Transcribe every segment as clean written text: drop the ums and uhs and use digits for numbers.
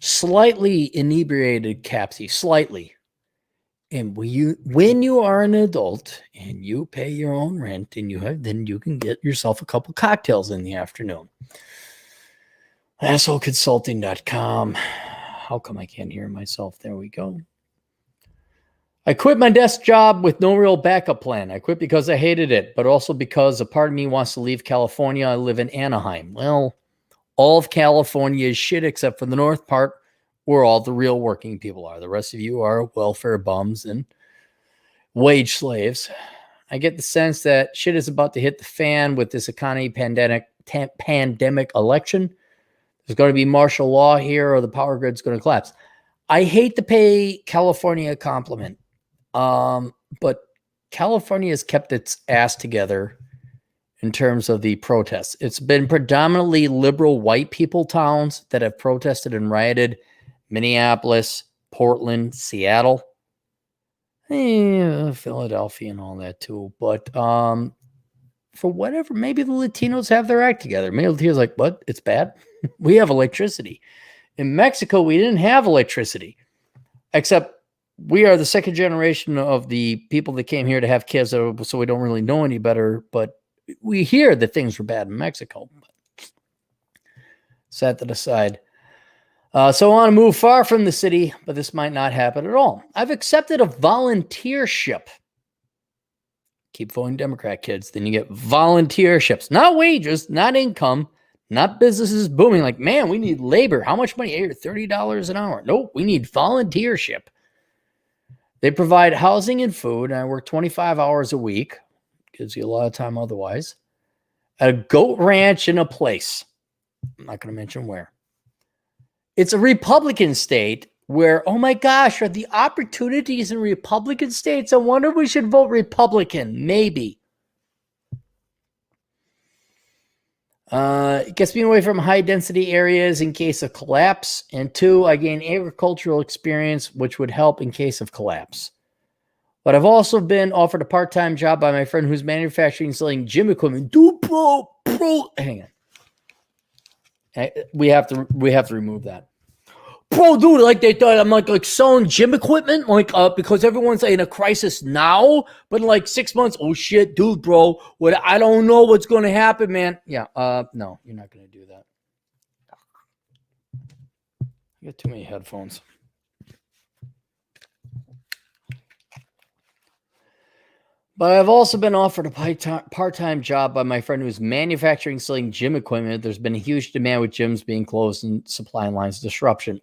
slightly inebriated capsy, slightly. And when you are an adult and you pay your own rent and then you can get yourself a couple cocktails in the afternoon. AssholeConsulting.com. How come I can't hear myself? There we go. I quit my desk job with no real backup plan. I quit because I hated it, but also because a part of me wants to leave California. I live in Anaheim. Well, all of California is shit except for the north part where all the real working people are. The rest of you are welfare bums and wage slaves. I get the sense that shit is about to hit the fan with this economy pandemic election. There's going to be martial law here or the power grid's going to collapse. I hate to pay California a compliment, but California has kept its ass together in terms of the protests. It's been predominantly liberal white people towns that have protested and rioted. Minneapolis, Portland, Seattle, Philadelphia and all that too. But for whatever, maybe the Latinos have their act together. Maybe the Latinos like, what? It's bad? We have electricity. In Mexico, we didn't have electricity, except we are the second generation of the people that came here to have kids, so we don't really know any better, but we hear that things were bad in Mexico. Set that aside. So I want to move far from the city, but this might not happen at all. I've accepted a volunteership. Keep voting Democrat, kids. Then you get volunteerships. Not wages, not income, not businesses booming. Like, man, we need labor. How much money? Here, $30 an hour. Nope, we need volunteership. They provide housing and food, and I work 25 hours a week. Gives you a lot of time otherwise. At a goat ranch in a place. I'm not going to mention where. It's a Republican state where, oh my gosh, are the opportunities in Republican states? I wonder if we should vote Republican. Maybe. It gets me away from high density areas in case of collapse. And 2, I gain agricultural experience, which would help in case of collapse. But I've also been offered a part-time job by my friend who's manufacturing and selling gym equipment. Dude, bro. Hang on. We have to remove that. Bro, dude, like they thought I'm like selling gym equipment, because everyone's in a crisis now, but in like 6 months, oh shit, dude, bro, I don't know what's going to happen, man. Yeah, no, you're not going to do that. You got too many headphones. But I've also been offered a part-time job by my friend who's manufacturing, selling gym equipment. There's been a huge demand with gyms being closed and supply lines disruption.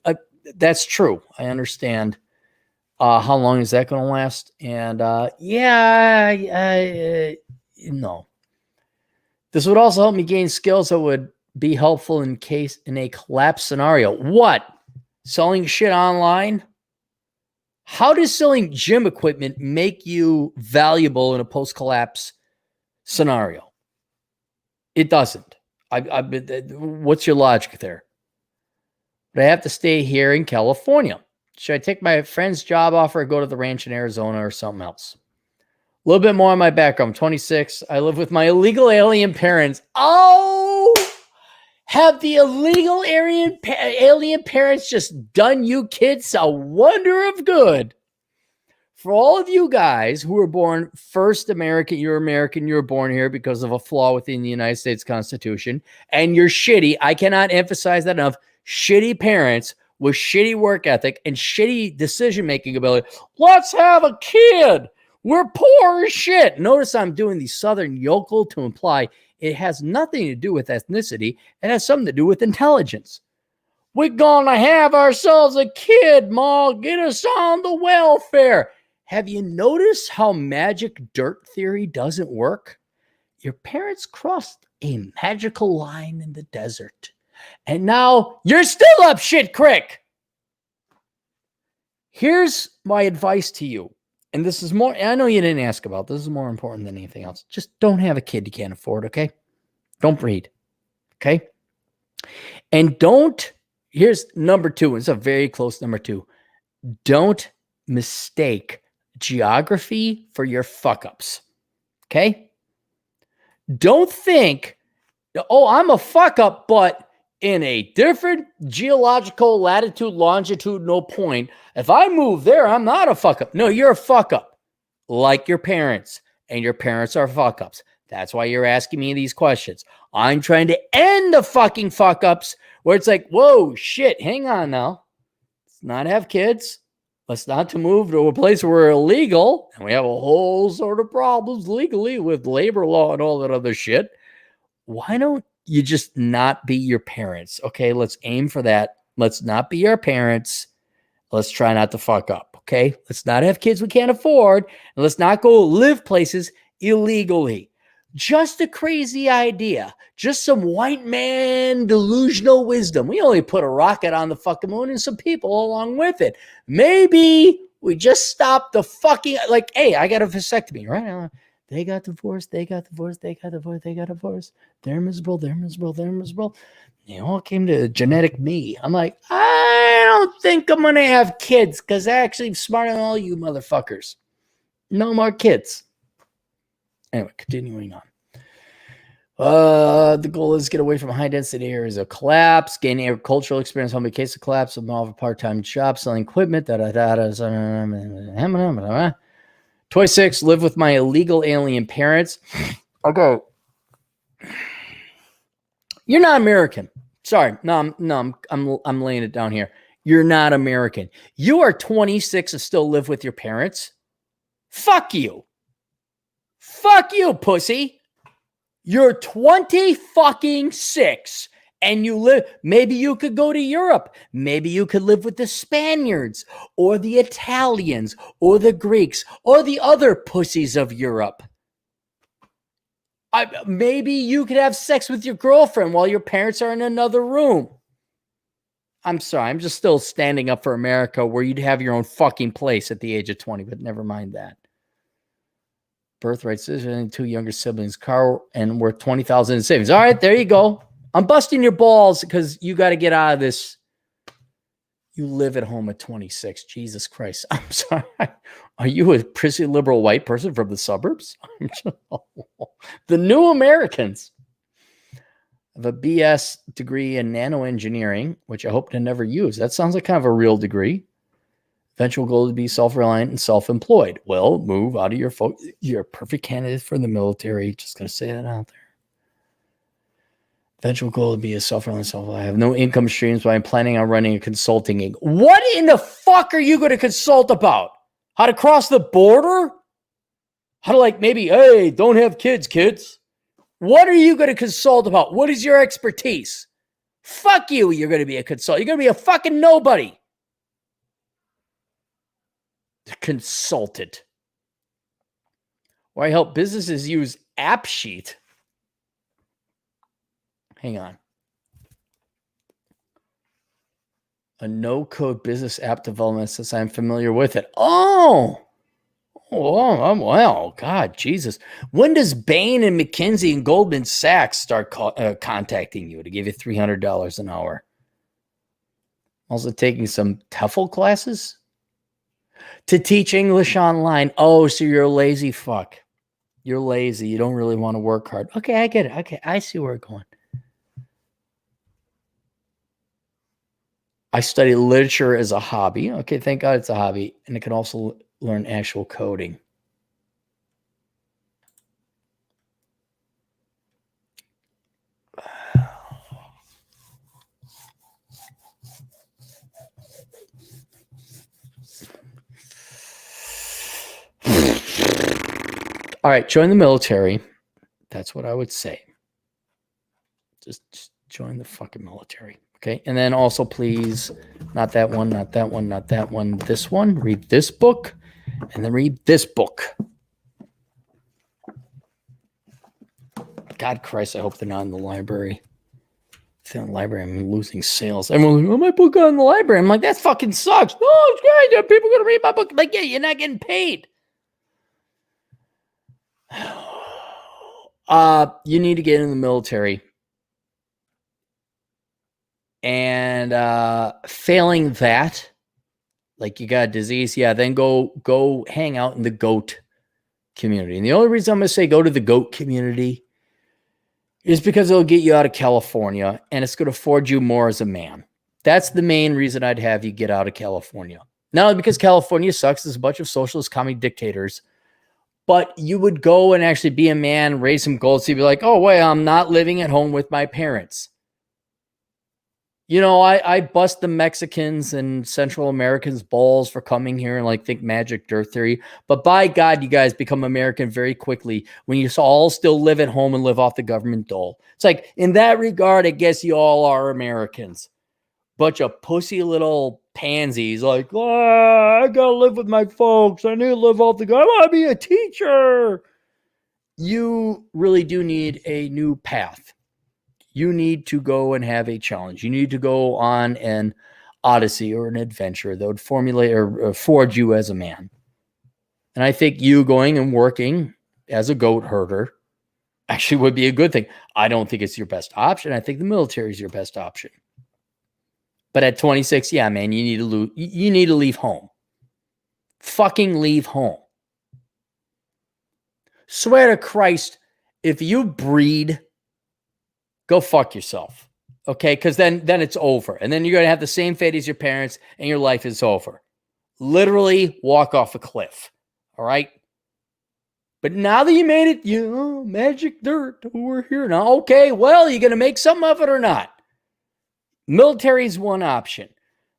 That's true. I understand. How long is that going to last? And no. This would also help me gain skills that would be helpful in a collapse scenario. What? Selling shit online? How does selling gym equipment make you valuable in a post-collapse scenario? It doesn't. What's your logic there? But I have to stay here in California. Should I take my friend's job offer or go to the ranch in Arizona or something else? A little bit more on my background. I'm 26. I live with my illegal alien parents. Oh! Have the illegal alien parents just done you kids a wonder of good? For all of you guys who were born first American, you were born here because of a flaw within the United States Constitution, and you're shitty. I cannot emphasize that enough. Shitty parents with shitty work ethic and shitty decision-making ability. Let's have a kid. We're poor as shit. Notice I'm doing the Southern yokel to imply it has nothing to do with ethnicity. It has something to do with intelligence. We're going to have ourselves a kid, Ma. Get us on the welfare. Have you noticed how magic dirt theory doesn't work? Your parents crossed a magical line in the desert. And now you're still up shit creek. Here's my advice to you. And this is more, I know you didn't ask about this. This is more important than anything else. Just don't have a kid you can't afford, okay? Don't breed, okay? And here's number 2. It's a very close number 2. Don't mistake geography for your fuck-ups, okay? Don't think, oh, I'm a fuck-up, but in a different geological latitude, longitudinal point. If I move there, I'm not a fuck up. No, you're a fuck up, like your parents, and your parents are fuck ups. That's why you're asking me these questions. I'm trying to end the fucking fuck ups where it's like, whoa, shit, hang on now. Let's not have kids. Let's not to move to a place where we're illegal. And we have a whole sort of problems legally with labor law and all that other shit. Why don't you just not be your parents? Okay, let's aim for that. Let's not be our parents. Let's try not to fuck up. Okay, let's not have kids we can't afford. And let's not go live places illegally. Just a crazy idea. Just some white man delusional wisdom. We only put a rocket on the fucking moon and some people along with it. Maybe we just stop the fucking, like, hey, I got a vasectomy, right? They got divorced. They got divorced. They got divorced. They got divorced. They're miserable. They're miserable. They're miserable. They all came to genetic me. I'm like, I don't think I'm going to have kids because I'm actually smarter than all you motherfuckers. No more kids. Anyway, continuing on. The goal is to get away from high density areas of collapse, gain agricultural experience, home in case of collapse, involve a part-time job, selling equipment, Toy 6, live with my illegal alien parents. Okay. You're not American. Sorry. No, I'm laying it down here. You're not American. You are 26 and still live with your parents. Fuck you. Fuck you, pussy. You're 20 fucking 6 and you live. Maybe you could go to Europe. Maybe you could live with the Spaniards or the Italians or the Greeks or the other pussies of Europe. Maybe you could have sex with your girlfriend while your parents are in another room. I'm sorry. I'm just still standing up for America where you'd have your own fucking place at the age of 20, but never mind that. Birthright citizen, 2 younger siblings, car, and worth $20,000 in savings. All right, there you go. I'm busting your balls because you got to get out of this. You live at home at 26. Jesus Christ. I'm sorry. Are you a prissy liberal white person from the suburbs? The new Americans. I have a BS degree in nanoengineering, which I hope to never use. That sounds like kind of a real degree. Eventual goal to be self-reliant and self-employed. Well, move out of your you're a perfect candidate for the military. Just going to say that out there. Eventual goal to be a self-reliant, I have no income streams, but I'm planning on running a consulting gig. What in the fuck are you going to consult about? How to cross the border? How to maybe, hey, don't have kids. What are you going to consult about? What is your expertise? Fuck you, you're going to be a consultant. You're going to be a fucking nobody. Consultant. Or I help businesses use AppSheet. Hang on. A no-code business app development since I'm familiar with it. Oh, well, God, Jesus. When does Bain and McKinsey and Goldman Sachs start contacting you to give you $300 an hour? Also taking some TEFL classes? To teach English online. Oh, so you're a lazy fuck. You're lazy. You don't really want to work hard. Okay, I get it. Okay, I see where we're going. I study literature as a hobby. Okay, thank God it's a hobby. And I can also learn actual coding. All right, join the military. That's what I would say. Just join the fucking military. Okay. And then also, please, not that one, not that one, not that one, this one. Read this book and then read this book. God Christ, I hope they're not in the library. If they're in the library, I'm losing sales. Everyone's like, oh, my book got in the library. I'm like, that fucking sucks. No, it's great. People are going to read my book. I'm like, yeah, you're not getting paid. You need to get in the military. And failing that, like you got a disease, yeah, then go hang out in the goat community. And the only reason I'm going to say go to the goat community is because it'll get you out of California and it's going to forge you more as a man. That's the main reason I'd have you get out of California. Not only because California sucks, there's a bunch of socialist commie dictators, but you would go and actually be a man, raise some goals. So you'd be like, oh, wait, I'm not living at home with my parents. You know, I bust the Mexicans and Central Americans' balls for coming here and like think magic dirt theory. But by God, you guys become American very quickly when you all still live at home and live off the government dole. It's like, in that regard, I guess you all are Americans. Bunch of pussy little pansies like, oh, I gotta live with my folks. I need to live off the government. I want to be a teacher. You really do need a new path. You need to go and have a challenge. You need to go on an odyssey or an adventure that would formulate or forge you as a man. And I think you going and working as a goat herder actually would be a good thing. I don't think it's your best option. I think the military is your best option. But at 26, yeah, man, you need to leave home. Fucking leave home. Swear to Christ, if you breed, go fuck yourself, okay? Because then it's over. And then you're going to have the same fate as your parents, and your life is over. Literally walk off a cliff, all right? But now that you made it, magic dirt, we're here now. Okay, well, you going to make something of it or not? Military is one option.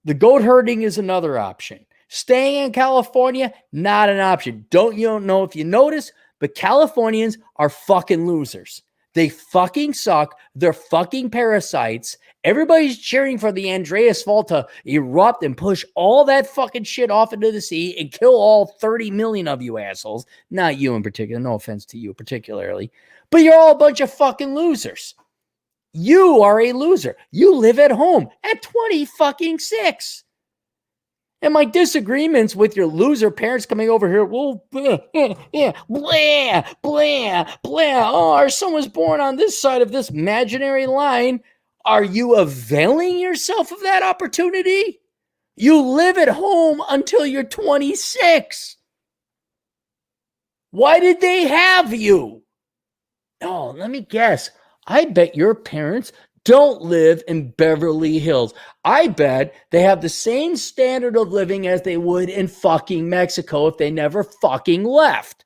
The goat herding is another option. Staying in California, not an option. You don't know if you notice, but Californians are fucking losers. They fucking suck. They're fucking parasites. Everybody's cheering for the Andreas Fault to erupt and push all that fucking shit off into the sea and kill all 30 million of you assholes. Not you in particular. No offense to you particularly. But you're all a bunch of fucking losers. You are a loser. You live at home at 26. And my disagreements with your loser parents coming over here, well, blah, blah, blah, blah. Oh, our son was born on this side of this imaginary line. Are you availing yourself of that opportunity? You live at home until you're 26. Why did they have you? Oh, let me guess. I bet your parents don't live in Beverly Hills. I bet they have the same standard of living as they would in fucking Mexico if they never fucking left.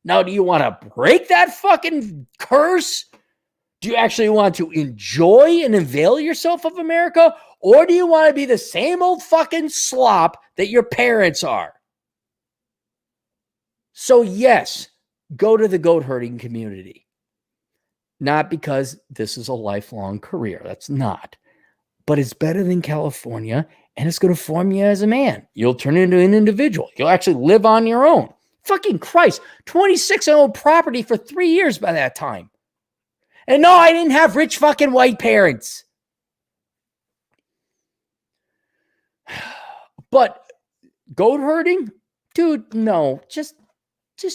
Now, do you want to break that fucking curse? Do you actually want to enjoy and avail yourself of America? Or do you want to be the same old fucking slop that your parents are? So yes, go to the goat herding community. Not because this is a lifelong career. That's not. But it's better than California, and it's going to form you as a man. You'll turn into an individual. You'll actually live on your own. Fucking Christ. 26 and owned property for 3 years by that time. And no, I didn't have rich fucking white parents. But goat herding? Dude, no. Just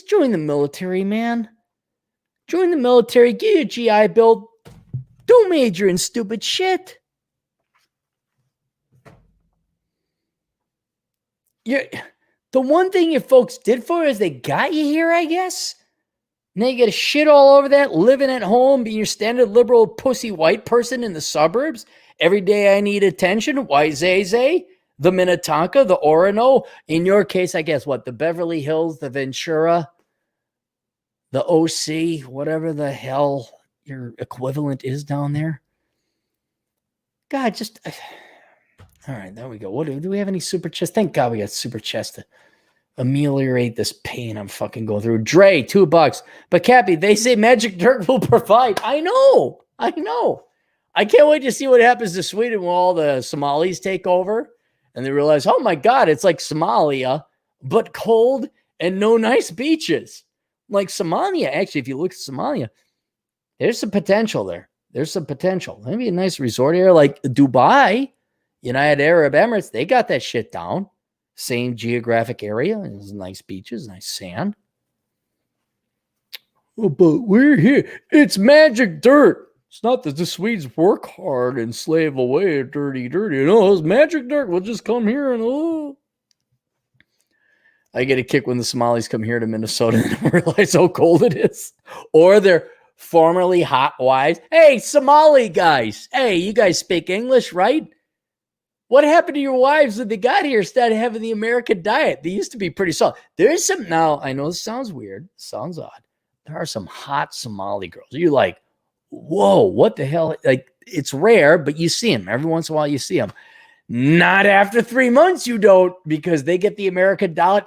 join the military, man. Join the military, get your GI Bill. Don't major in stupid shit. The one thing your folks did for you is they got you here, I guess. Now you get a shit all over that, living at home, being your standard liberal pussy white person in the suburbs. Every day I need attention. Why Zay? The Minnetonka, the Orono. In your case, I guess what? The Beverly Hills, the Ventura, the OC, whatever the hell your equivalent is down there. God, just... All right, there we go. What do we have any super chest? Thank God we got super chest to ameliorate this pain I'm fucking going through. Dre, $2. But Cappy, they say Magic Dirt will provide. I know. I can't wait to see what happens to Sweden when all the Somalis take over and they realize, oh my God, it's like Somalia, but cold and no nice beaches. Like Somalia, actually, if you look at Somalia, there's some potential there. There's some potential. Maybe a nice resort area like Dubai, United Arab Emirates, they got that shit down. Same geographic area. There's nice beaches, nice sand. Oh, but we're here. It's magic dirt. It's not that the Swedes work hard and slave away dirty. No, it's magic dirt. We'll just come here and I get a kick when the Somalis come here to Minnesota and realize how cold it is. Or they're formerly hot wives. Hey, Somali guys. Hey, you guys speak English, right? What happened to your wives when they got here instead of having the American diet? They used to be pretty solid. There's some, now I know this sounds weird, sounds odd. There are some hot Somali girls. You're like, whoa, what the hell? Like, it's rare, but you see them. Every once in a while, you see them. Not after 3 months, you don't, because they get the American diet.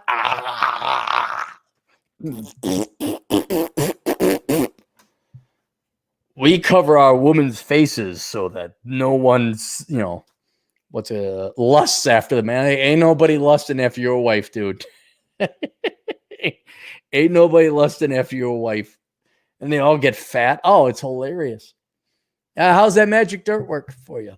We cover our women's faces so that no one's, lusts after the man. Ain't nobody lusting after your wife, dude. Ain't nobody lusting after your wife. And they all get fat. Oh, it's hilarious. How's that magic dirt work for you?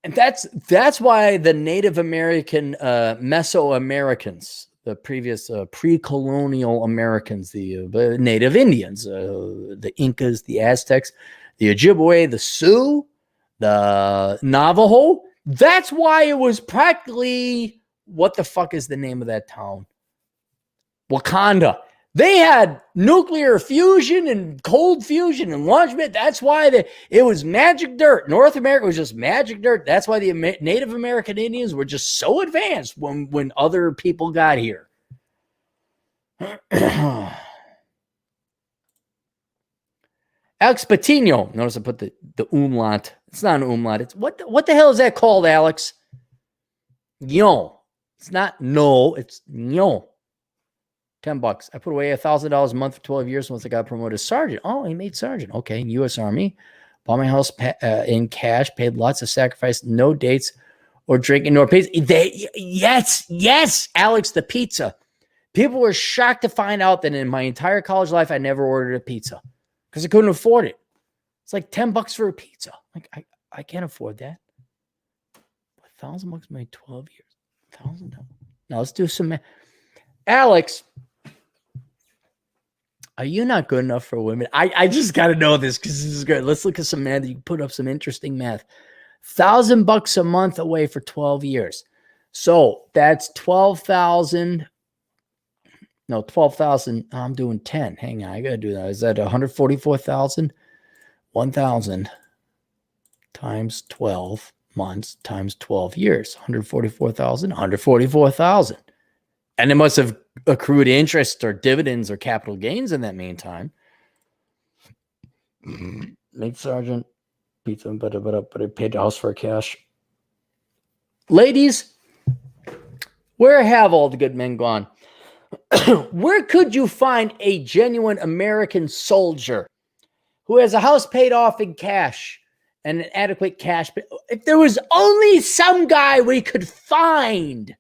And that's why the Native American Mesoamericans, the previous pre-colonial Americans, the Native Indians, the Incas, the Aztecs, the Ojibwe, the Sioux, the Navajo. That's why it was practically, what the fuck is the name of that town? Wakanda. They had nuclear fusion and cold fusion and launchment. That's why it was magic dirt. North America was just magic dirt. That's why the Native American Indians were just so advanced when other people got here. Alex Patino. Notice I put the umlaut. It's not an umlaut. It's what the hell is that called, Alex? Yo. It's not no. It's yo. $10. I put away $1,000 a month for 12 years once I got promoted to sergeant. Oh, he made sergeant. Okay, U.S. Army. Bought my house in cash. Paid lots of sacrifice. No dates or drinking nor pays. Yes, Alex, the pizza. People were shocked to find out that in my entire college life, I never ordered a pizza because I couldn't afford it. It's like $10 for a pizza. Like I can't afford that. $1,000 made 12 years. $1,000. Now let's do some math. Alex, are you not good enough for women? I just got to know this because this is good. Let's look at some math. You can put up some interesting math. $1,000 a month away for 12 years. So that's 12,000. No, 12,000. I'm doing 10. Hang on. I got to do that. Is that 144,000? 1,000 times 12 months times 12 years. 144,000, 144,000. And it must have accrued interest or dividends or capital gains in that meantime. Make sergeant, pizza, but I paid the house for cash. Ladies, where have all the good men gone? Where could you find a genuine American soldier who has a house paid off in cash and an adequate cash? If there was only some guy we could find.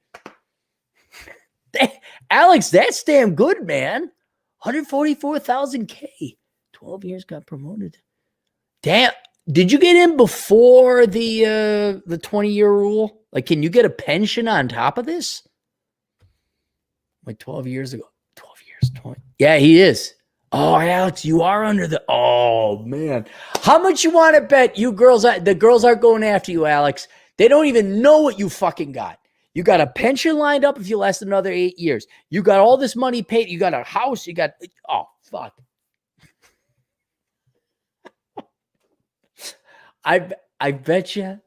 Alex, that's damn good, man. 144,000 K. 12 years, got promoted. Damn. Did you get in before the 20-year rule? Like, can you get a pension on top of this? Like 12 years ago. 12 years, 20. Yeah, he is. Oh, Alex, you are under the... Oh, man. How much you want to bet you girls... The girls aren't going after you, Alex. They don't even know what you fucking got. You got a pension lined up if you last another 8 years. You got all this money paid. You got a house. You got... Oh, fuck. I bet you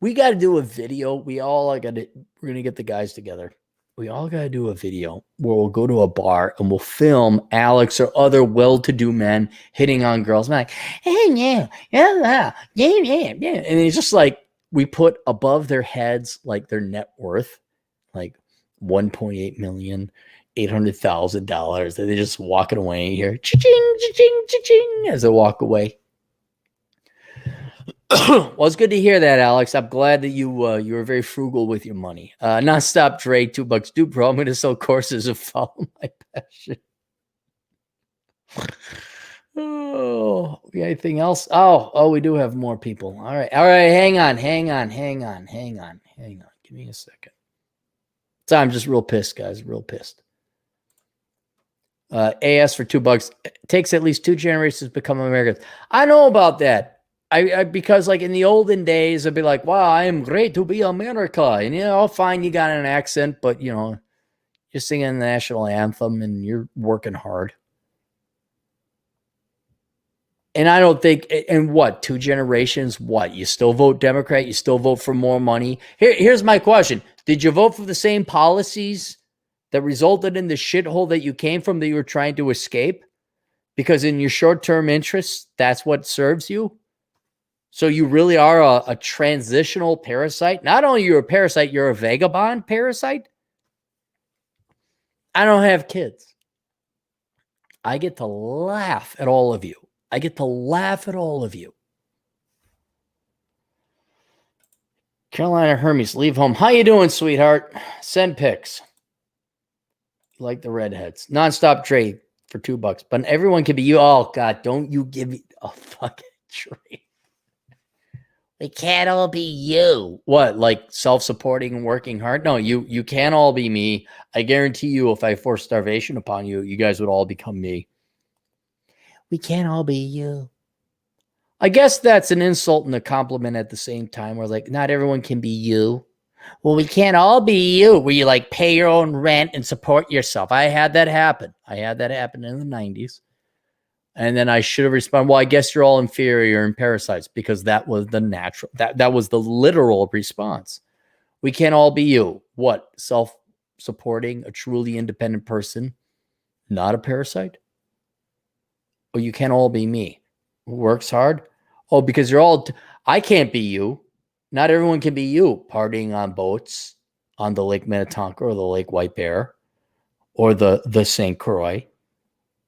we got to do a video. We're going to get the guys together. We all got to do a video where we'll go to a bar and we'll film Alex or other well-to-do men hitting on girls. I'm like, hey, yeah. And it's just like, we put above their heads, like their net worth, like 1.8 million, $800,000. They're just walking away here. Cha-ching, cha-ching, cha-ching, as they walk away. Well, it's good to hear that, Alex. I'm glad that you were very frugal with your money. Nonstop Dre, $2. Dude, bro, I'm going to sell courses and follow my passion. Oh, anything else? Oh, we do have more people. All right. Hang on. Give me a second. So I'm just real pissed, guys. Real pissed. AS for $2. It takes at least 2 generations to become Americans. I know about that. I because like in the olden days, I'd be like, wow, I am great to be America. And fine, you got an accent, but You're singing the national anthem and you're working hard. And I don't think, and what, 2 generations, what? You still vote Democrat? You still vote for more money? Here's my question. Did you vote for the same policies that resulted in the shithole that you came from, that you were trying to escape? Because in your short-term interests, that's what serves you? So you really are a transitional parasite? Not only you're a parasite, you're a vagabond parasite? I don't have kids. I get to laugh at all of you. I get to laugh at all of you. Carolina Hermes, leave home. How you doing, sweetheart? Send pics. You like the redheads. Nonstop trade for $2. But everyone can be you. Oh, God, don't you give me a fucking trade. We can't all be you. What, like self-supporting and working hard? No, you can't all be me. I guarantee you, if I force starvation upon you, you guys would all become me. We can't all be you. I guess that's an insult and a compliment at the same time. Where like, not everyone can be you. Well, we can't all be you. Where you like pay your own rent and support yourself. I had that happen. In the 90s. And then I should have responded, well, I guess you're all inferior and parasites, because that was the natural, that was the literal response. We can't all be you. What? Self-supporting, a truly independent person, not a parasite? Oh, you can't all be me. Who works hard? Oh, because you're all, I can't be you. Not everyone can be you. Partying on boats on the Lake Minnetonka or the Lake White Bear or the St. Croix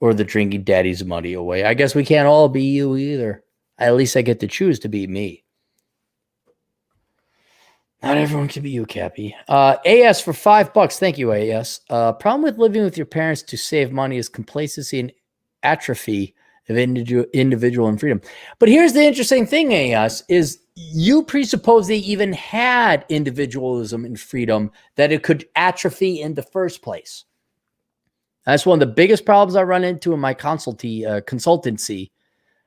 or the drinking daddy's money away. I guess we can't all be you either. At least I get to choose to be me. Not everyone can be you, Cappy. AS for $5. Thank you, AS. Problem with living with your parents to save money is complacency and atrophy of individual and freedom. But here's the interesting thing, AS, is you presuppose they even had individualism and freedom, that it could atrophy in the first place. That's one of the biggest problems I run into in my consultancy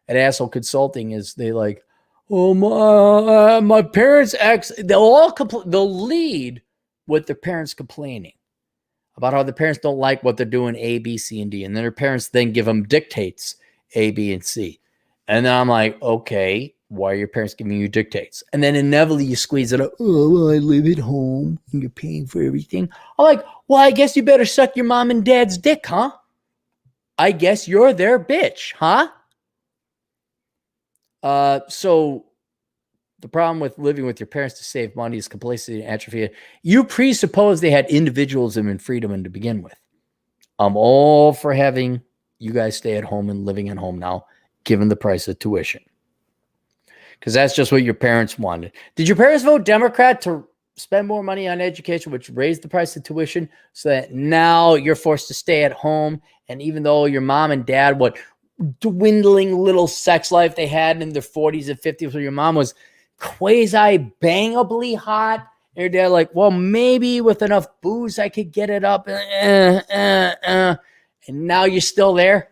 at Asshole Consulting is they like, oh, my parents, they'll lead with their parents complaining about how the parents don't like what they're doing A, B, C, and D. And then their parents then give them dictates A, B, and C. And then I'm like, okay, why are your parents giving you dictates? And then inevitably you squeeze it up. Oh, well, I live at home and you're paying for everything. I'm like, well, I guess you better suck your mom and dad's dick, huh? I guess you're their bitch, huh? So the problem with living with your parents to save money is complacency and atrophy. You presuppose they had individualism and freedom to begin with. I'm all for having you guys stay at home and living at home now, given the price of tuition. Because that's just what your parents wanted. Did your parents vote Democrat to spend more money on education, which raised the price of tuition, so that now you're forced to stay at home? And even though your mom and dad, what dwindling little sex life they had in their 40s and 50s, where your mom was quasi-bangably hot, and your dad like, well, maybe with enough booze I could get it up. And now you're still there.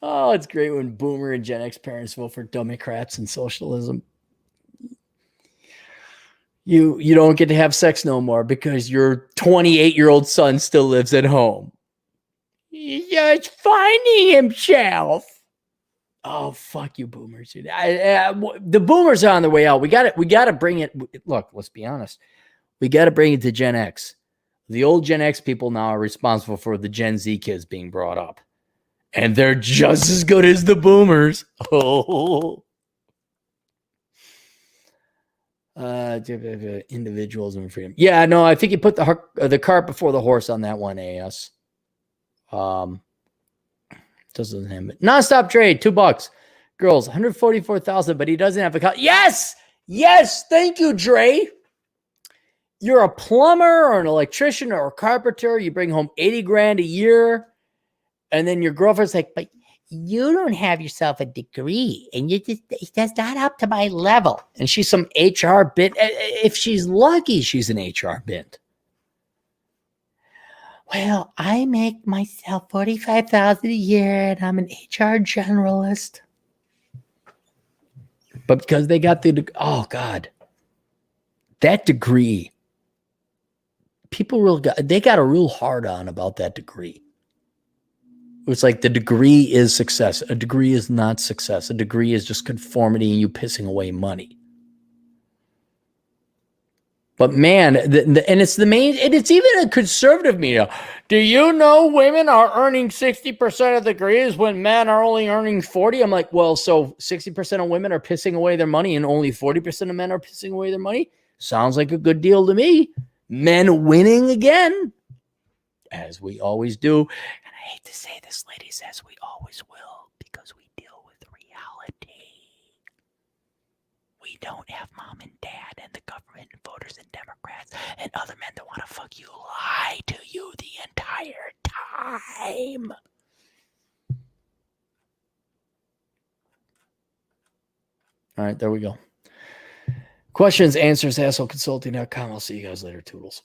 Oh, it's great when Boomer and Gen X parents vote for Democrats and socialism. You don't get to have sex no more because your 28-year-old son still lives at home. He's finding himself. Oh, fuck you, Boomers. The Boomers are on the way out. We got to bring it. Look, let's be honest. We got to bring it to Gen X. The old Gen X people now are responsible for the Gen Z kids being brought up. And they're just as good as the Boomers. Oh. Individualism and freedom. Yeah, no, I think you put the cart before the horse on that one, AS. Doesn't have it. Nonstop trade, $2. Girls, 144,000, but he doesn't have a car. Yes, thank you, Dre. You're a plumber or an electrician or a carpenter. You bring home 80 grand a year. And then your girlfriend's like, but you don't have yourself a degree and that's not up to my level. And she's some HR bit. If she's lucky, she's an HR bit. Well, I make myself $45,000 a year and I'm an HR generalist. But because they got oh God, that degree, people they got a real hard on about that degree. It's like the degree is success. A degree is not success. A degree is just conformity and you pissing away money. But man, and it's the main, and it's even a conservative media. Do you know women are earning 60% of the degrees when men are only earning 40? I'm like, well, so 60% of women are pissing away their money and only 40% of men are pissing away their money? Sounds like a good deal to me. Men winning again, as we always do. And I hate to say this, ladies, as we always will, because we deal with reality. We don't have mom and dad and the government and voters and Democrats and other men that want to fuck you lie to you the entire time. All right, there we go. Questions, answers, assholeconsulting.com. I'll see you guys later, Toodles.